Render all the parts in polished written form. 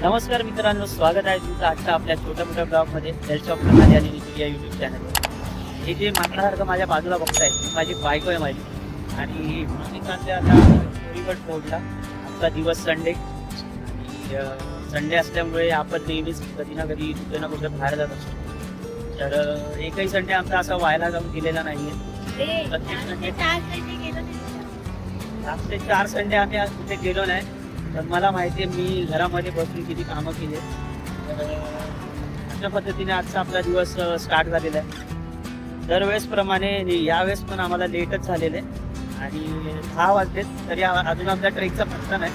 नमस्कार मित्रांनो, स्वागत आहे तुमचं आजच्या आपल्या छोट्या मोठ्या ब्लॉगमध्ये हेल्थ ऑफ प्रणाली आणि नीती या यूट्यूब चॅनलवर. हे जे मागण्यासारखं माझ्या बाजूला बघताय ती माझी बायको आहे माझी. आणि मी चालले आता कोरीगड फोडला. आजचा दिवस संडे आणि संडे असल्यामुळे आपण नेहमीच कधी ना कधी कुठे ना कुठे बाहेर जात असतो. तर एकही संडे आमचा असा व्हायला जाऊन गेलेला नाही आहे. प्रत्येक संडे 4 संडे आम्ही आज कुठे गेलो नाही. तर मला माहिती आहे मी घरामध्ये बसून किती कामं केली. तर अशा पद्धतीने आजचा आपला दिवस स्टार्ट झालेला आहे. दरवेळेसप्रमाणे यावेळेस पण आम्हाला लेटच झालेलं आहे आणि 6 वाजलेत तरी अजून आमच्या ट्रेकचा पत्ता नाही.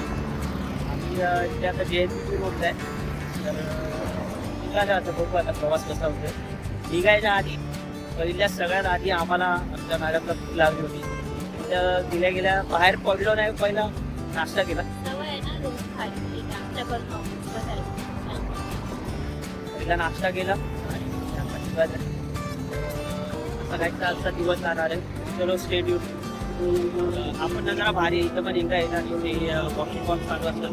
आम्ही इथे आता JNPT रोडला आहे. तर निघालं आता बघू आता प्रवास कसा होतो. निघायच्या आधी सगळ्यात आधी आम्हाला आमच्या मॅडमला भूक लागली होती. त्या गेल्या बाहेर पडलो नाही, पहिला नाश्ता केला. पहिला नाश्ता केला आणि सगळ्यांचा आजचा दिवस राहणार आहे. चलो स्टेट येऊन आपण जरा भारी इथं पण एकदा येणार ते वॉकिंग वॉक चालू असतात.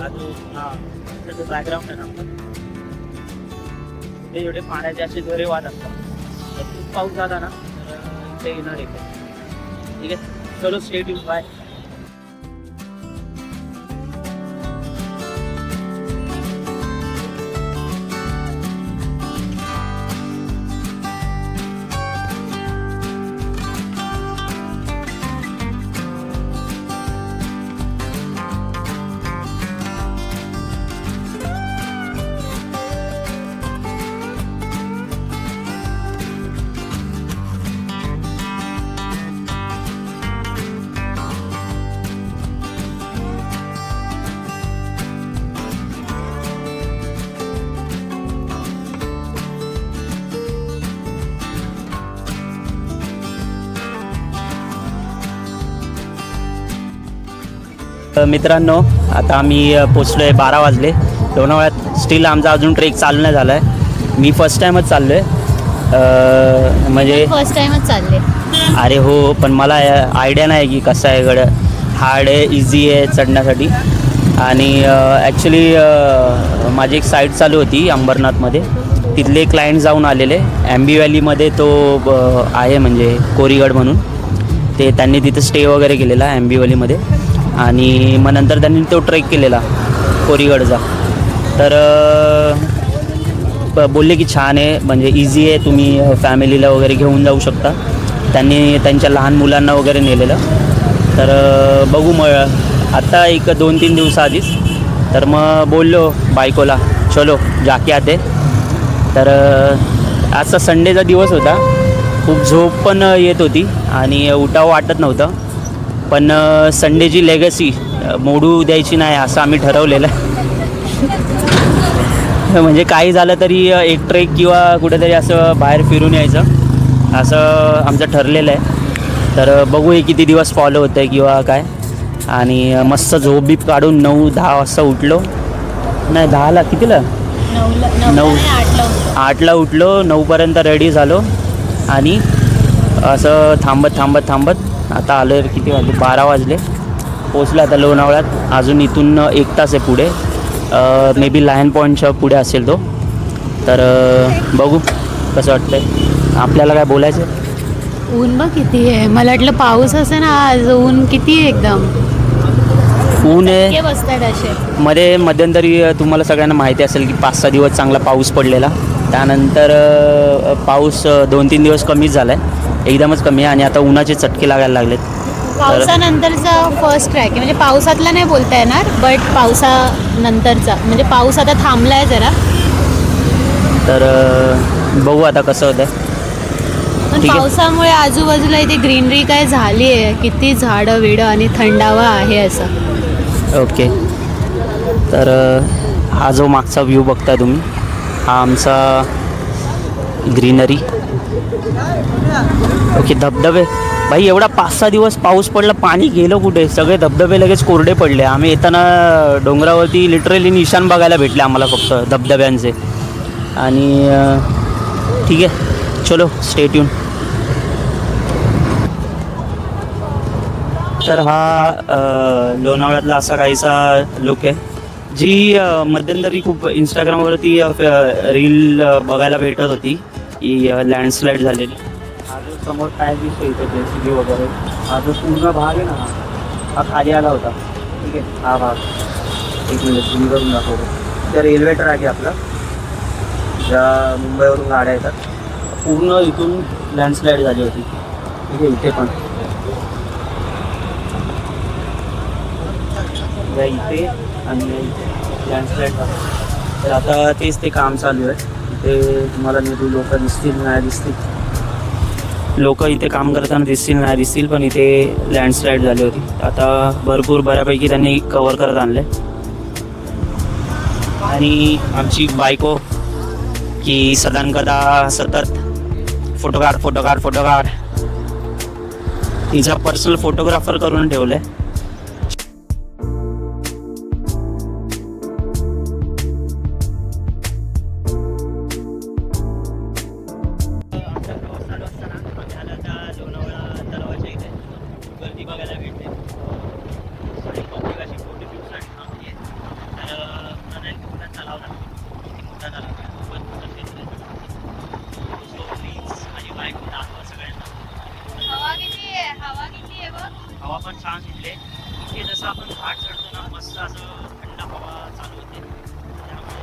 अजून बॅकग्राऊंड आहे ना ते एवढे पाण्याचे असे झरे वाहत असतात. खूप पाऊस झाला ना तर इथे येणार आहे. ठीक आहे, चलो स्टेट येऊन बाय. मित्रांनो, आता आम्ही पोचलो आहे. 12 वाजले. लोणावळ्यात स्टील आमचा अजून ट्रेक चालू नाही झाला आहे. मी फर्स्ट टाईमच चाललो आहे. म्हणजे फर्स्ट टाईमच चालले. अरे हो, पण मला आयडिया नाही की कसं आहे. गड हार्ड आहे इझी आहे चढण्यासाठी. आणि ॲक्च्युली माझी एक साईट चालू होती अंबरनाथमध्ये. तिथले क्लायंट जाऊन आलेले. ॲम्बी व्हॅलीमध्ये तो आहे म्हणजे कोरीगड म्हणून. ते त्यांनी तिथे स्टे वगैरे केलेला ॲम्बी व्हॅलीमध्ये. आणि मग नंतर त्यांनी तो ट्रेक केलेला कोरीगडचा. तर बोलले की छान आहे, म्हणजे इझी आहे, तुम्ही फॅमिलीला वगैरे घेऊन जाऊ शकता. त्यांनी त्यांच्या लहान मुलांना वगैरे नेलेलं. तर बघू मग आता एक 2-3 दिवसाआधीच. तर मग बोललो बायकोला चलो जाके आते. तर आजचा संडेचा दिवस होता. खूप झोप पण येत होती आणि उठावं वाटत नव्हतं. पण संडेची लेगसी मोडू द्यायची नाही असं आम्ही ठरवलेलं आहे. म्हणजे काही झालं तरी एक ट्रेक किंवा कुठेतरी असं बाहेर फिरून यायचं असं आमचं ठरलेलं आहे. तर बघू हे किती दिवस फॉलो होतं आहे किंवा काय. आणि मस्त झोप बीप काढून 9-10 वाजता उठलो. नाही 10ला कितीला 8ला उठलो. 9पर्यंत रेडी झालो आणि असं थांबत आता आलो. किती वाजले? 12 वाजले. पोचलो आता लोणावळ्यात. अजून इथून 1 तास आहे पुढे. मे बी लायन पॉईंटच्या पुढे असेल तो. तर बघू कसं वाटतं आहे. आपल्याला काय बोलायचं? ऊन बघ किती आहे. मला वाटलं पाऊस असे ना, आज ऊन किती आहे. एकदम ऊन आहे. बसतात असे. मध्ये मध्यंतरी तुम्हाला सगळ्यांना माहिती असेल की 5-6 दिवस चांगला पाऊस पडलेला. त्यानंतर पाऊस 2-3 दिवस कमीच झाला आहे. एकदमच कमी आहे. आणि आता उन्हाचे चटके लागायला लागलेत. पावसानंतरचा फर्स्ट ट्रॅक आहे. म्हणजे पावसातला नाही बोलता येणार, बट पावसानंतरचा. म्हणजे पाऊस आता थांबला आहे जरा. तर बघू आता कसं होतं. पण पावसामुळे आजूबाजूला इथे ग्रीनरी काय झाली आहे. किती झाडं विडं आणि थंडावा आहे असं. ओके. तर हा जो मागचा व्ह्यू बघताय तुम्ही, हा आमचा ग्रीनरी. ओके. धबधबे भाई, एवढा 5-6 दिवस पाऊस पडला, पाणी गेलं कुठे? सगळे धबधबे लगेच कोरडे पडले. आम्ही येताना डोंगरावरती लिटरली निशाण बघायला भेटले आम्हाला फक्त धबधब्यांचे. आणि ठीक आहे, चलो स्टे ट्यून. तर हा लोणावळ्यातला असा काहीसा लुक आहे. जी मध्यंतरी खूप इंस्टाग्रामवरती रील बघायला भेटत होती की लँडस्लाईड झालेली. हा जो समोर काय दिसतो इथे JCB वगैरे, हा जो पूर्ण भाग आहे ना, हा खाली आला होता. ठीक आहे, हा भाग एक मिनिट तुम्ही करून दाखवतो. तर रेल्वे ट्रॅक आहे आपला, ज्या मुंबईवरून गाड्या येतात. पूर्ण इथून लँडस्लाईड झाली होती. ठीक आहे, इथे पण या इथे आणि लँडस्लाईड झालं. तर आता तेच ते काम चालू आहे. इथे तुम्हाला नेहरू लोक दिसतील नाही दिसतील, लोक इथे काम करताना दिसतील नाही दिसतील, पण इथे लँडस्लाईड झाली होती. आता भरपूर बऱ्यापैकी त्यांनी कव्हर करत आणले. आणि आमची बायको की सदानकदा सतत फोटो काढ फोटो काढ फोटो काढ, तिचा पर्सनल फोटोग्राफर करून ठेवलंय. गर्दी बघायला भेटते आणि पब्लिक अशी फोटो शूटसाठी थांबली आहे. तर नाही मोठा तलाव लागतो, किती मोठा तलाव आहे, खूपच मोठं क्षेत्र आहे. सो प्लीज माझी बायको दाखवा सगळ्यांना. हवा किती आहे बघ. हवा पण छान सुटले. इथे जसं आपण घाट चढतो ना, मस्त असं थंड हवा चालू होते, त्यामुळे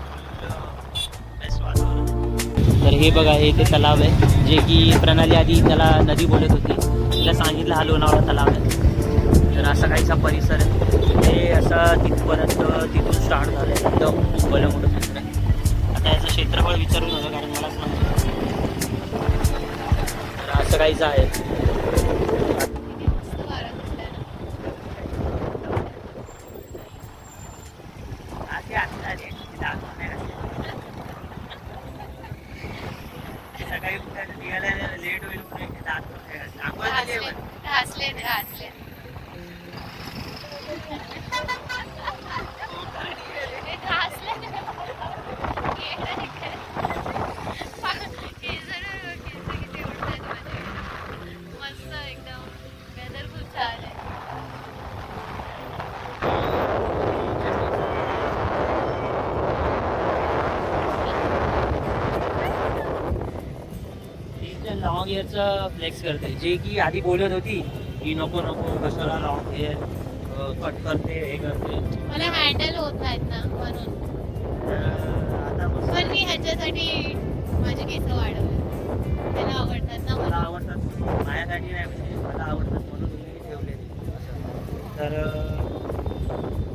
बेस्ट वातावरण आहे. तर हे बघा, हे ते तलाव आहे जे की प्रणाली आधी त्याला नदी बोलत होती. तिला सांगितलं हा लोणावळा तलाव आहे. तर असा काहीसा परिसर आहे. ते असं तिथपर्यंत तिथून स्टार्ट झालं आहे. एकदम मुंबईला मोठं क्षेत्र आहे. आता याचं क्षेत्रफळ विचारू नका, कारण मलाच माहिती. तर असं काहीचं आहे. सकाळी निघायला लेट होईल म्हणून हसले मस्त एकदम वेदर खूप छान आहे. लॉंग हेअरचं फ्लेक्स करते, जे की आधी बोलत होती की नको नको कशाला लॉंग हेअर कट करते, हे करते. मला हँडल होत नाहीत ना म्हणून. आता पण मी ह्याच्यासाठी माझे केस वाढवले, त्याला आवडतात ना मला मला. आवडतात, माझ्यासाठी नाही, म्हणजे मला आवडतात म्हणून मी ठेवले असं. तर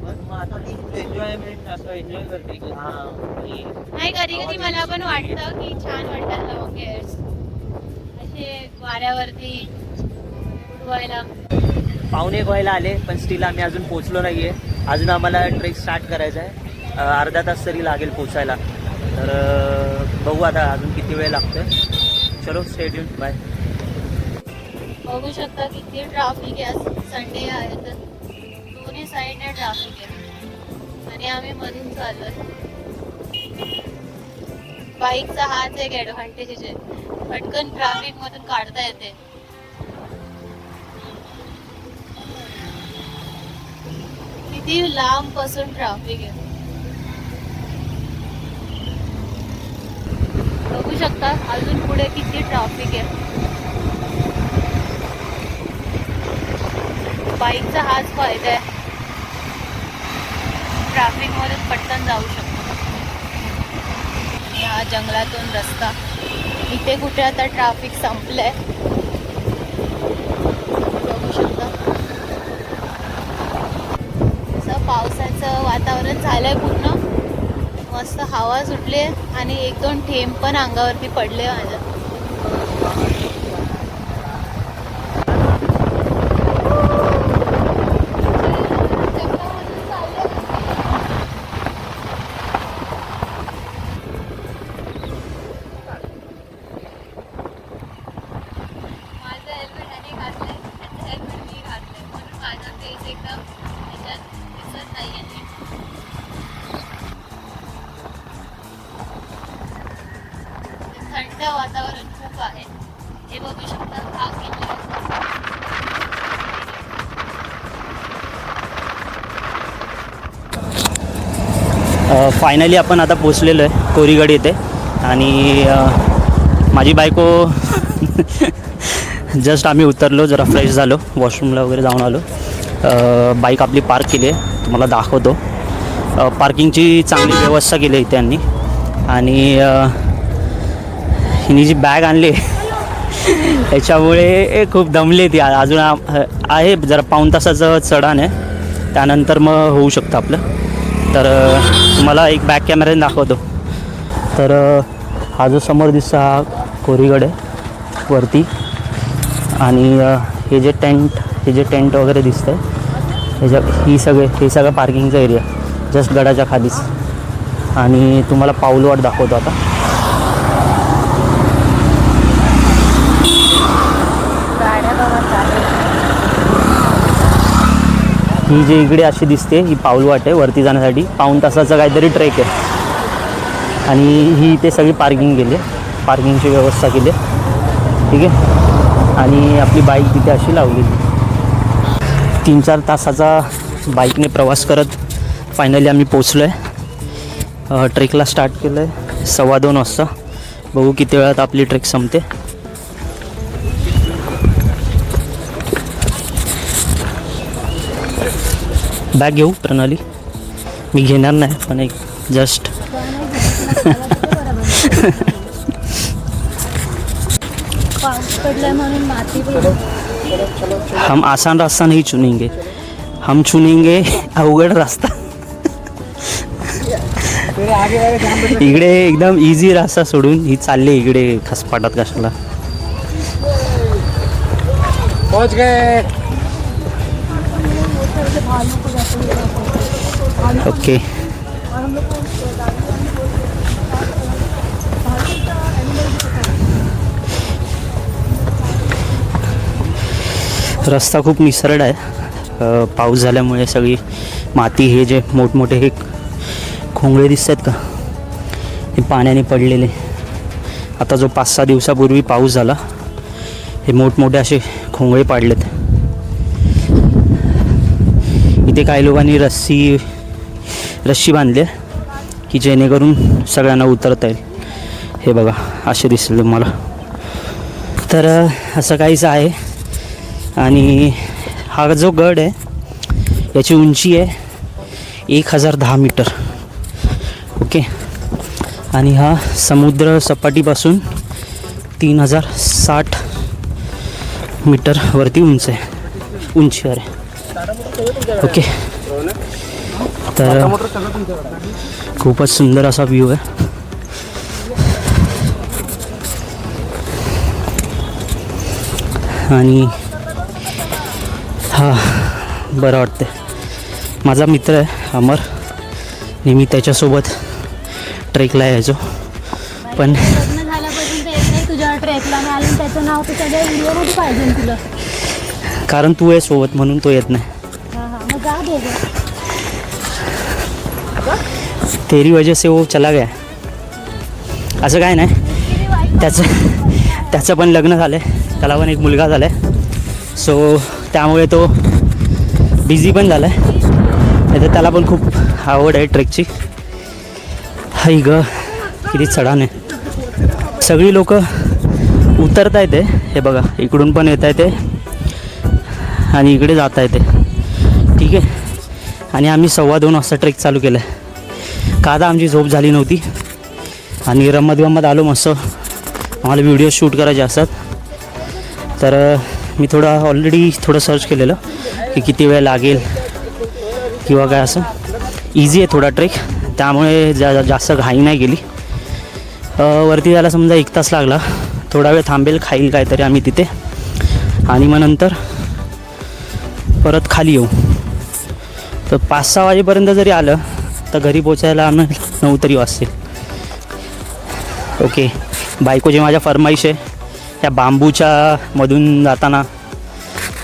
मग आता ती एन्जॉयमेंट असं एन्जॉय करते की हां नाही, कधी कधी मला पण वाटतं की छान वाटतात लॉंग हेअर्स असे वाऱ्यावरती उडवायला. पाहुणे व्हायला आले, पण स्टील आम्ही अजून पोचलो नाहीये. अजून आम्हाला ट्रेक स्टार्ट करायचा आहे. अर्धा तास तरी लागेल पोचायला. तर बघू आता अजून किती वेळ लागतोय. चलो स्टे ट्यून, बाय. बघू शकता किती ट्रॅफिक आहे. संडे आहे तर दोन्ही साईडने ट्रॅफिक आहे आणि आम्ही मधून चाललोय. बाईकचा हाच एक ऍडव्हान्टेज आहे, पटकन ट्रॅफिक मधून काढता येते. किती लांब पासून ट्रॅफिक आहे बघू शकता. अजून पुढे किती ट्रॅफिक आहे. बाईकचा हाच फायदा आहे, ट्रॅफिक मधून पटकन जाऊ शकतो. या जंगलातून रस्ता, इथे कुठे आता ट्रॅफिक संपलंय बघू शकता. असं पावसाचं वातावरण झालंय पूर्ण, मस्त हवा सुटली आणि एक दोन थेंब पण अंगावरती पडले माझ्या. थंड वातावरण खूप आहे, हे बघू शकता. फायनली आपण आता पोचलेलो आहे कोरीगड येथे आणि माझी बायको जस्ट आम्ही उतरलो, जरा फ्रेश झालो, वॉशरूमला वगैरे जाऊन आलो. बाईक आपली पार्क केली आहे, तुम्हाला दाखवतो. पार्किंगची चांगली व्यवस्था केली आहे त्यांनी. आणि हिने जी बॅग आणली त्याच्यामुळे खूप दमले ती. अजून आहे जरा पाऊण तासाचं चढाण आहे, त्यानंतर मग होऊ शकतं आपलं. तर तुम्हाला एक बॅक कॅमेऱ्याने दाखवतो. तर हा जो समोर दिसतो हा कोरीगड आहे वरती. आणि हे जे टेंट वगैरे दिसतं आहे हे सगळं पार्किंगचा एरिया जस्ट गडाच्या खालीच. आणि तुम्हाला पाऊलवाट दाखवतो आता. ही जी इकडे अशी दिसते ही पाऊलवाट आहे वरती जाण्यासाठी. पाऊण तासाचा काहीतरी ट्रेक आहे. आणि ही इथे सगळी पार्किंग केली आहे, पार्किंगची व्यवस्था केली आहे. ठीक आहे. आणि आपली बाईक तिथे अशी लावलेली. 3-4 तासाचा बाईकने प्रवास करत फायनली आम्ही पोचलो आहे. ट्रेकला स्टार्ट केलं आहे 2:15 वाजता. बघू किती वेळात आपली ट्रेक संपते. बॅग घेऊ प्रणाली? मी घेणार नाही, पण एक जस्ट हम आसान रास्ता नहीं चुनेंगे, हम चुनेंगे अवघड रास्ता. इकडे एकदम इझी रास्ता सोडून ही चालली इकडे खसपाटात कशाला. पहुंच गए. ओके. रस्ता खूप निसरड आहे. पाऊस झाल्यामुळे सगळी माती, हे जे मोठमोठे हे खोंगळे दिसत आहेत का, हे पाण्याने पडलेले. आता जो 5-6 दिवसापूर्वी पाऊस झाला, हे मोठमोठे असे खोंगळे पाडलेत. इथे काही लोकांनी रस्सी बांधली आहे की जेणेकरून सगळ्यांना उतरता येईल. हे बघा असे दिसले तुम्हाला. तर असं काहीच आहे. आणि हा जो गड आहे याची उंची आहे 1010 मीटर. ओके. आणि हा समुद्र सपाटीपासून 3060 मीटर वरती उंचीवर आहे. ओके. तर खूपच सुंदर असा व्ह्यू आहे. आणि बरं वाटते. माझा मित्र आहे अमर, नेहमी त्याच्यासोबत ट्रेकला यायचो. पण लग्न झाल्यापासून ते येत नाही तुझ्या ट्रेकला. आणि त्याचं नाव तर सगळ्या व्हिडिओमध्ये पाहिजे तुला, कारण तू आहे सोबत म्हणून तो येत नाही. मग जा दे गं. तेरी वजह से वो चला गया. असं काय नाही, त्याचं पण लग्न झालं आहे, त्याला पण एक मुलगा झाला आहे. सो त्यामुळे तो बिझी पण झाला आहे. नाही तर त्याला पण खूप आवड आहे ट्रेकची. हाय ग किती चढाण आहे. सगळी लोक उतरता येते, हे बघा इकडून पण येता येते आणि इकडे जाता येते. ठीक आहे. आणि आम्ही 2:15 वाजता ट्रेक चालू केला आहे. का आता आमची झोप झाली नव्हती आणि रमत आलो मस्त. आम्हाला व्हिडिओ शूट करायचे असतात. तर मी ऑलरेडी थोडं सर्च केलेलं की किती वेळ लागेल किंवा काय. असं इझी आहे थोडा ट्रेक, त्यामुळे जास्त घाई नाही गेली. वरती जायला समजा 1 तास लागला. थोडा वेळ थांबेल, खाईल काहीतरी आम्ही तिथे, आणि मग नंतर परत खाली येऊ. तर 5-6 वाजेपर्यंत जरी आलं तर घरी पोचायला आम्ही 9 तरी वाजतील. ओके. बायकोची माझ्या फरमाईश आहे, त्या बांबूच्या मधून जाताना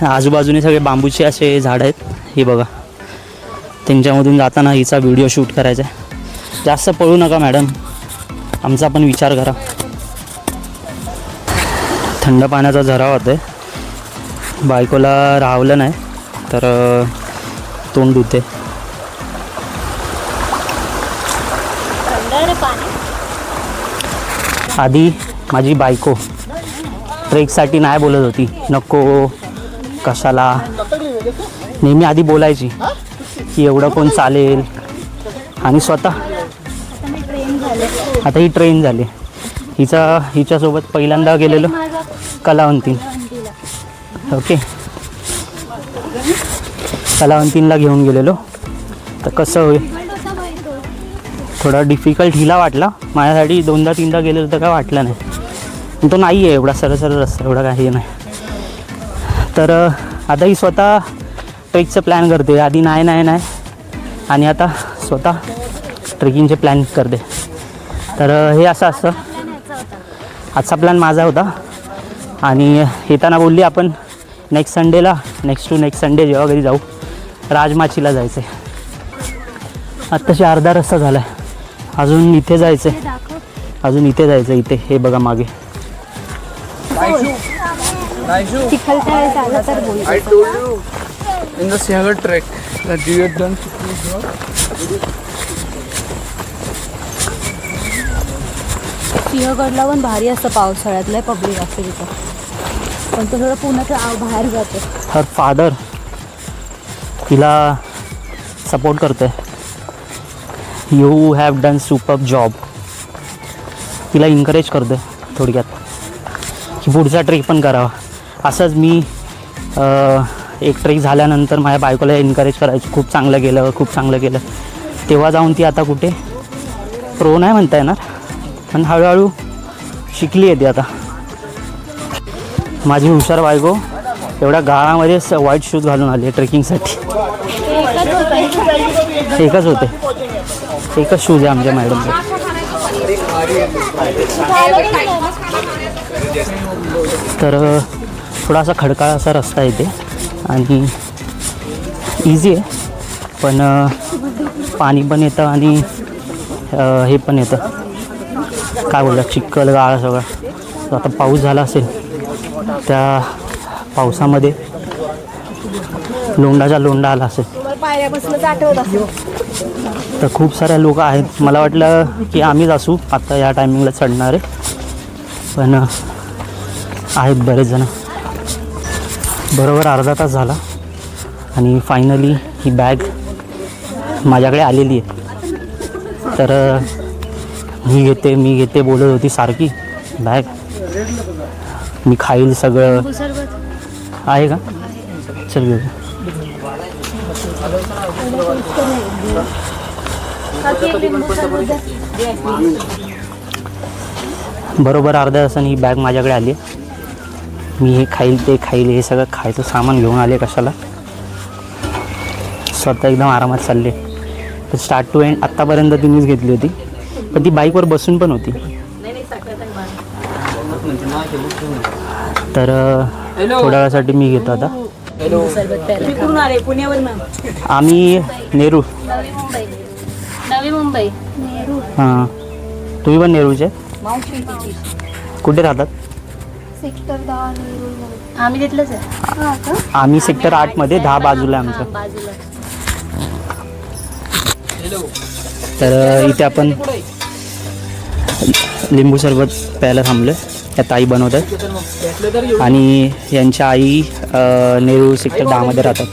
आजूबाजूने सगळे बांबूचे असे झाड आहेत, हे बघा, त्यांच्यामधून जाताना हिचा व्हिडिओ शूट करायचा आहे. जास्त पळू नका मॅडम, आमचा पण विचार करा. थंड पाण्याचा झरा होता आहे. बायकोला राहवलं नाही तर तोंड धुते. आलं रे पाणी. आधी माझी बायको ट्रेकसाठी नाही बोलत होती, नको कशाला, नेहमी आधी बोलायची की एवढं कोण चालेल, आणि स्वतः आता ही ट्रेन झाली. हिच्यासोबत पहिल्यांदा गेलेलो कलावंतीन. ओके, कलावंतीनला घेऊन गेलेलो. तर कसं होईल, थोडा डिफिकल्ट हिला वाटला, माझ्यासाठी 2दा-3दा गेलेलो तर काय वाटलं नाही. तो नाही आहे एवढा सरळ रस्ता, एवढा काही नाही. तर आता ही स्वतः ट्रेकचं प्लॅन करते. आधी नाही आणि आता स्वतः ट्रेकिंगचे प्लॅन करते. तर हे असं असतं. आजचा प्लॅन माझा होता आणि येताना बोलली आपण नेक्स्ट संडेला, नेक्स्ट संडे जेव्हा घरी जाऊ, राजमाचीला जायचं आहे. आत्ताशी अर्धा रस्ता झाला आहे, अजून इथे जायचं आहे, अजून इथे जायचं. इथे हे बघा मागे. I told you in the Siahat trek that you had done. सिंहगडला पण भारी असतं पावसाळ्यातलं, पब्लिक असते तिथं, पण तो थोडं पुण्याच्या बाहेर जातो. हर फादर तिला सपोर्ट करतो आहे. You have done superb job. तिला इन्करेज करतो आहे थोडक्यात, की पुढचा ट्रेक पण करावा. असंच मी एक ट्रेक झाल्यानंतर माझ्या बायकोला एन्करेज करायची, खूप चांगलं केलं. तेव्हा जाऊन ती आता कुठे प्रो नाही म्हणता येणार, पण हळूहळू शिकली आहे ती आता. माझी हुशार बायको एवढ्या गाळामध्ये व्हाईट शूज घालून आली आहे ट्रेकिंगसाठी. एकच शूज आहे आमच्या मॅडमचा. तर थोडासा खडकाळ असा रस्ता येते आणि इझी आहे, पण पाणी पण येतं आणि हे पण येतं, काय बोलतात, चिखल गाळ सगळं. आता पाऊस झाला असेल, त्या पावसामध्ये लोंडाचा लोंडा आला असेल. तर खूप साऱ्या लोक आहेत. मला वाटलं की आम्हीच असू आता या टायमिंगला चढणारे, पण आहेत बरेच जण. बरोबर अर्धा तास झाला आणि फायनली ही बॅग माझ्याकडे आलेली आहे. तर मी घेते बोलत होती सारखी बॅग. मी खाईल सगळं आहे का, चल घेऊ. बरोबर अर्ध्या तासाने ही बॅग माझ्याकडे आली आहे. मी हे खाईल ते खाईल, हे सगळं खायचं सामान घेऊन आले. कशाला, स्वतः एकदम आरामात चालले. तर स्टार्ट टू एंड आत्तापर्यंत तिनेच घेतली होती, पण ती बाईकवर बसून पण होती. तर थोड्या वेळासाठी मी घेतो आता. आम्ही नेहरू. नवी मुंबई. हां, तुम्ही पण नेहरूचे? कुठे राहतात? सेक्टर 10 आम्ही तिथलंच आहे. आम्ही सेक्टर 8 मध्ये 10 बाजूला आहे आमचं. बाजूला. तर इथे आपण लिंबू सरबत प्यायला थांबलो. त्या ताई बनवत आहेत आणि यांच्या आई नेहरू सेक्टर 10 मध्ये राहतात.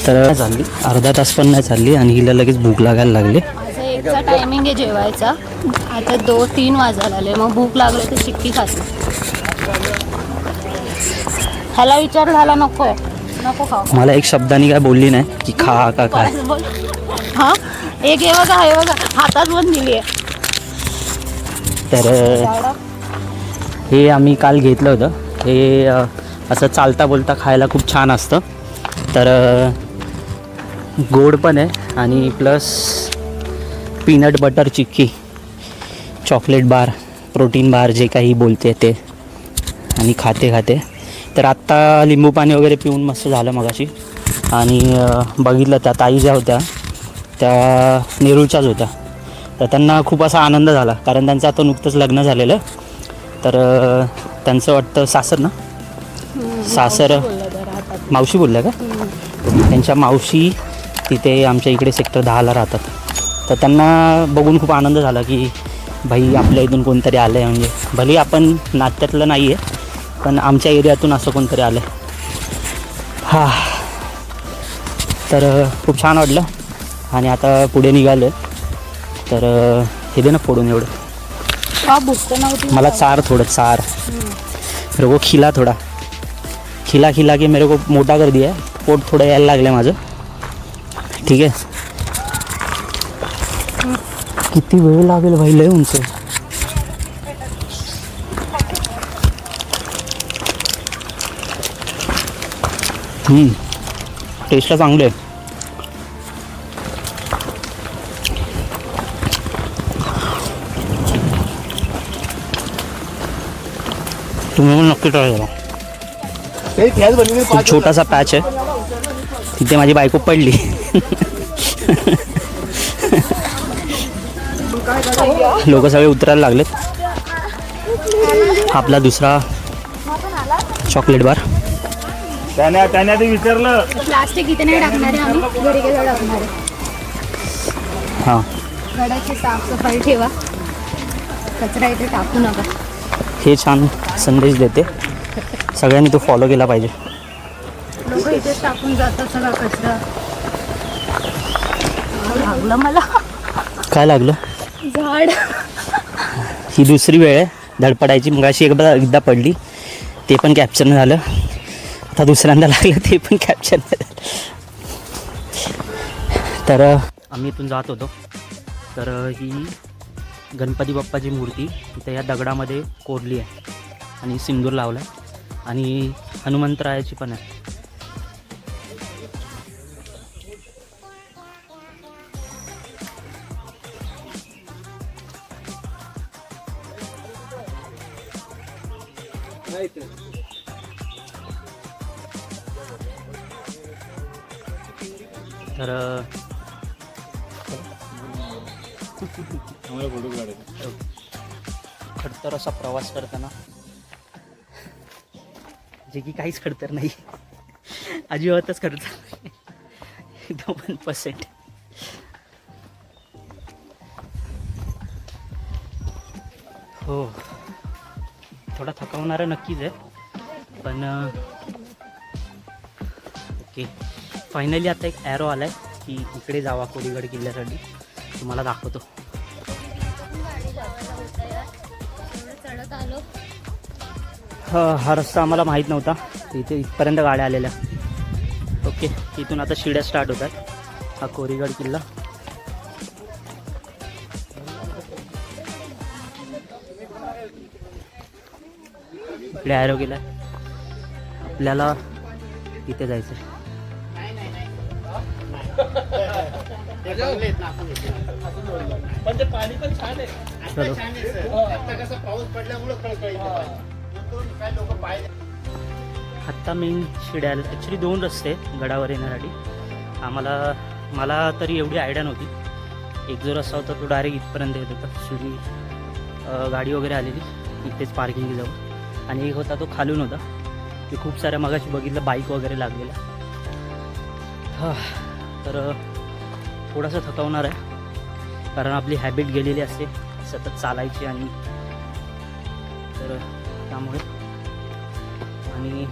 तर चालली अर्धा तास पण नाही चालली आणि हिला लगेच भूक लागायला लागली. माझा एकचा टायमिंग आहे जेवायचा, आता 2-3 वाजायला आले. मग भूक लागली तर चिक्की खाते. ह्याला विचार झाला नको खाऊ. मला एक शब्दाने काय बोलली नाही की खा का काय. हां, एक हे बघा हातात पण दिली आहे. तर हे आम्ही काल घेतलं होतं. हे असं चालता बोलता खायला खूप छान असतं. तर गोड पण आहे आणि plus peanut butter chikki, chocolate bar, protein bar, जे काही बोलते ते. आणि खाते. तर आत्ता लिंबू पाणी वगैरे पिऊन मस्त झालं मगाशी. आणि बघितलं त्या ताई ज्या होत्या त्या नेरूळच्याच होत्या. तर त्यांना खूप असा आनंद झाला, कारण त्यांचं आता नुकतंच लग्न झालेलं. तर त्यांचं वाटतं सासर मावशी बोलल्या का, त्यांच्या मावशी तिथे आमच्या इकडे सेक्टर 10ला राहतात. तर त्यांना बघून खूप आनंद झाला की भाई आपल्या इथून कोणतरी आलं आहे, म्हणजे भले आपण नात्यातलं नाही आहे पण आमच्या एरियातून असं कोणतरी आलं आहे. हां, तर खूप छान वाटलं आणि आता पुढे निघालं. तर हे दे ना फोडून एवढं. का भूक नव्हती मला चार थोडं चार मेरे को खिला थोड़ा खिला खिला के मेरे को मोटा कर दिया है. पोट थोडं यायला लागलं आहे माझं. ठीक आहे. किती वेळ लागेल भाई, लय उंच. टेस्टला चांगलं आहे. तुम्ही पण नक्की ट्राय करा. खूप छोटासा पॅच आहे, तिथे माझी बायको पडली. लोक सगळे उतरायला लागलेत. आपला दुसरा चॉकलेट बार. त्याने ते विचारलं प्लास्टिक इथे नाही टाकणार आहे आम्ही, घरी गेलो टाकणार आहे. हां, गडाची साफसफाई ठेवा, कचरा इथे टाकू नका. हे छान संदेश देते. सगळ्यांनी तो फॉलो केला पाहिजे. लोक इथेच टाकून जातात सगळा कचरा. लागलं मला काय लागलं? झाड. ही दुसरी वेळ आहे धडपडायची. मग अशी एकदा पडली, ते पण कॅप्चर नाही झालं. आता दुसऱ्यांदा लागलं, ते पण कॅप्चर नाही झालं. तर आम्ही इथून जात होतो. तर ही गणपती बाप्पाची मूर्ती इथं या दगडामध्ये कोरली आहे आणि सिंदूर लावला आहे आणि हनुमंतरायाची पण आहे. तर खडतर असा प्रवास करताना, जे की काहीच खडतर नाही, अजिबातच खडतर नाही, 2%. हो, थोडा थकवणारा नक्कीच आहे, पण ओके. फायनली आता एक ॲरो आला आहे की इकडे जावा कोडीगड किल्ल्यासाठी. तुम्हाला दाखवतो. चढत आलो. हा रस्ता आम्हाला माहीत नव्हता, इथे इथपर्यंत गाड्या आलेल्या. ओके, इथून आता शिड्या स्टार्ट होतात. हा कोरीगड किल्ला. इकडे ॲरो गेला. आपल्याला इथे जायचं आहे. चलो. आत्ता मेन शिड्या आल्या. ॲक्च्युली 2 रस्ते गडावर येण्यासाठी. मला तरी एवढी आयडिया नव्हती. एक जो रस्ता होता तो डायरेक्ट इथपर्यंत येत होता. शिडी गाडी वगैरे आलेली इथेच पार्किंग जाऊन, आणि एक होता तो खालून होता. ते खूप साऱ्या मगाशी बघितलं बाईक वगैरे लागलेल्या. हां, तर थोडासा थकवणार आहे कारण आपली हॅबिट गेलेली असते सतत चालायची, आणि तर त्यामुळे. आणि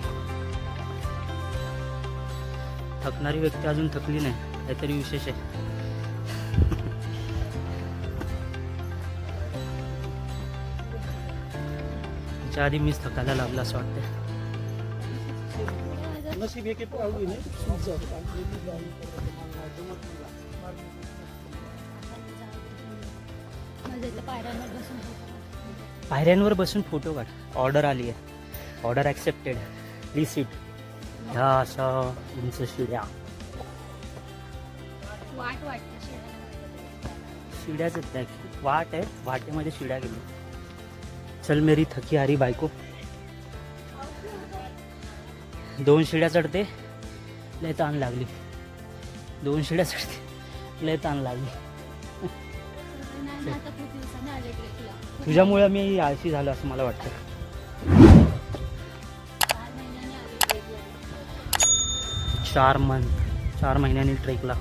थकणारी व्यक्ती अजून थकली नाही, काहीतरी विशेष आहे. त्याच्या आधी मीच थकायला लागलं असं वाटतं. पायऱ्यांवर बसून फोटो काढ. ऑर्डर आली आहे. Order accepted. Please seat. ह्या अशा उंच शिड्या. वाट वाटते शिड्याच आहेत त्या. वाट आहे, वाटेमध्ये शिड्या गेली. चल मेरी थकी हारी बायको. 2 शिड्या चढते, लय ताण लागली. 2 शिड्या चढते, लय ताण लागली. तुझ्यामुळे मी आळशी झालो असं मला वाटतं. 4 महिन्यांनी ट्रेकला.